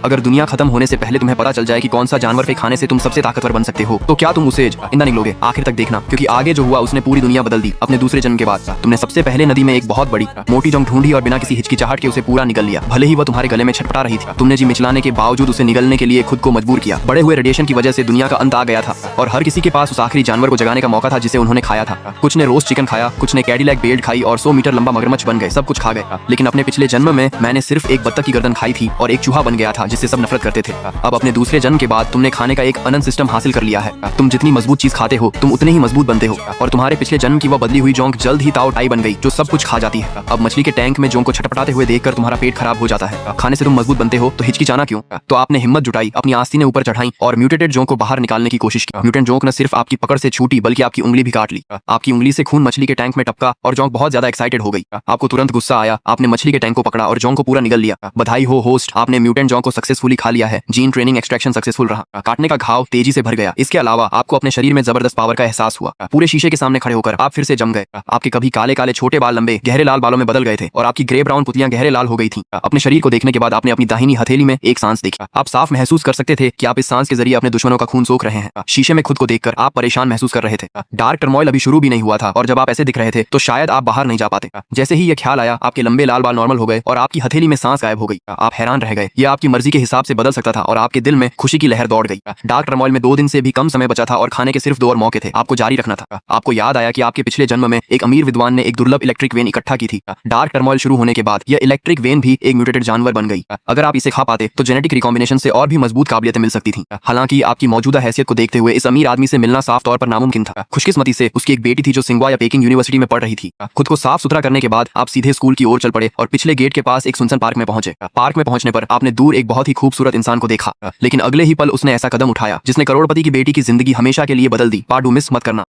अगर दुनिया खत्म होने से पहले तुम्हें पता चल जाए कि कौन सा जानवर के खाने से तुम सबसे ताकतवर बन सकते हो, तो क्या तुम उसे जिंदा निकलोगे? आखिर तक देखना, क्योंकि आगे जो हुआ उसने पूरी दुनिया बदल दी। अपने दूसरे जन्म के बाद तुमने सबसे पहले नदी में एक बहुत बड़ी मोटी जोंक ढूंढी और बिना किसी हिचकिचाहट के उसे पूरा निगल लिया। भले ही वह तुम्हारे गले में छटपटा रही थी, तुमने जी मिचलाने के बावजूद उसे निगलने के लिए खुद को मजबूर किया। बड़े हुए रेडिएशन की वजह से दुनिया का अंत आ गया था और हर किसी के पास उस आखिरी जानवर को जगाने का मौका था जिसे उन्होंने खाया था। कुछ ने रोस्ट चिकन खाया, कुछ ने कैडिलैक बेल्ट खाई और 100 मीटर लंबा मगरमच्छ बन गए। सब कुछ खा गए, लेकिन अपने पिछले जन्म में मैंने सिर्फ एक बत्तख की गर्दन खाई थी और एक चूहा बन गया था जिससे सब नफरत करते थे। अब अपने दूसरे जन्म के बाद तुमने खाने का एक अनंत सिस्टम हासिल कर लिया है। तुम जितनी मजबूत चीज खाते हो तुम उतने ही मजबूत बनते हो और तुम्हारे पिछले जन्म की वह बदली हुई जोंक जल्द ही ताओ टाई बन गई जो सब कुछ खा जाती है। अब मछली के टैंक में जोंक को छटपटाते हुए देखकर तुम्हारा पेट खराब हो जाता है। खाने से तुम मजबूत बनते हो तो हिचकिचाना क्यों? तो आपने हिम्मत जुटाई, अपनी आस्तीनें ऊपर चढ़ाई और म्यूटेटेड जोंक को बाहर निकालने की कोशिश की। म्यूटेंट जोंक न सिर्फ आपकी पकड़ से छूटी बल्कि आपकी उंगली भी काट ली। आपकी उंगली से खून मछली के टैंक में टपका और जोंक बहुत ज्यादा एक्साइटेड हो गई। आपको तुरंत गुस्सा आया, आपने मछली के टैंक को पकड़ा और जोंक को पूरा निगल लिया। बधाई हो होस्ट, आपने म्यूटेंट जोंक को सक्सेसफुली खा लिया है। जीन ट्रेनिंग एक्सट्रैक्शन सक्सेसफुल रहा। काटने का घाव तेजी से भर गया। इसके अलावा आपको अपने शरीर में जबरदस्त पावर का एहसास हुआ। पूरे शीशे के सामने खड़े होकर आप फिर से जम गए। आपके कभी काले काले छोटे बाल लंबे गहरे लाल बालों में बदल गए थे और आपकी ग्रे ब्राउन पुतलियां गहरे लाल हो गई थी। अपने शरीर को देखने के बाद आपने अपनी दाहिनी हथेली में एक सांस देखी। आप साफ महसूस कर सकते थे कि आप इस सांस के जरिए अपने दुश्मनों का खून सोख रहे हैं। शीशे में खुद को देखकर आप परेशान महसूस कर रहे थे। डार्क टर्मोइल अभी शुरू भी नहीं हुआ था और जब आप ऐसे दिख रहे थे तो शायद आप बाहर नहीं जा पाते। जैसे ही यह ख्याल आया आपके लंबे लाल बाल नॉर्मल हो गए और आपकी हथेली में सांस गायब हो गई। आप हैरान रह गए, यह आपकी मर्जी के हिसाब से बदल सकता था और आपके दिल में खुशी की लहर दौड़ गई। डार्क टर्मोइल में 2 दिन से भी कम समय बचा था और खाने के सिर्फ 2 और मौके थे। आपको जारी रखना था। आपको याद आया कि आपके पिछले जन्म में एक अमीर विद्वान ने एक दुर्लभ इलेक्ट्रिक वेन इकट्ठा की थी। डार्क टर्मोइल शुरू होने के बाद यह इलेक्ट्रिक वेन भी एक म्यूटेटेड जानवर बन गई। अगर आप इसे खा पाते तो जेनेटिक रिकॉम्बिनेशन से और भी मजबूत काबिलियतें मिल सकती थी। हालांकि आपकी मौजूदा हैसियत को देखते हुए इस अमीर आदमी से मिलना साफ तौर पर नामुमकिन था। खुशकिस्मती से उसकी एक बेटी थी जो सिंगवा या पेकिंग यूनिवर्सिटी में पढ़ रही थी। खुद को साफ सुथरा करने के बाद आप सीधे स्कूल की ओर चल पड़े और पिछले गेट के पास एक सुनसान पार्क में पहुंचे। पार्क में पहुंचने पर आपने दूर एक बहुत ही खूबसूरत इंसान को देखा, लेकिन अगले ही पल उसने ऐसा कदम उठाया जिसने करोड़पति की बेटी की जिंदगी हमेशा के लिए बदल दी। पाडू मिस मत करना।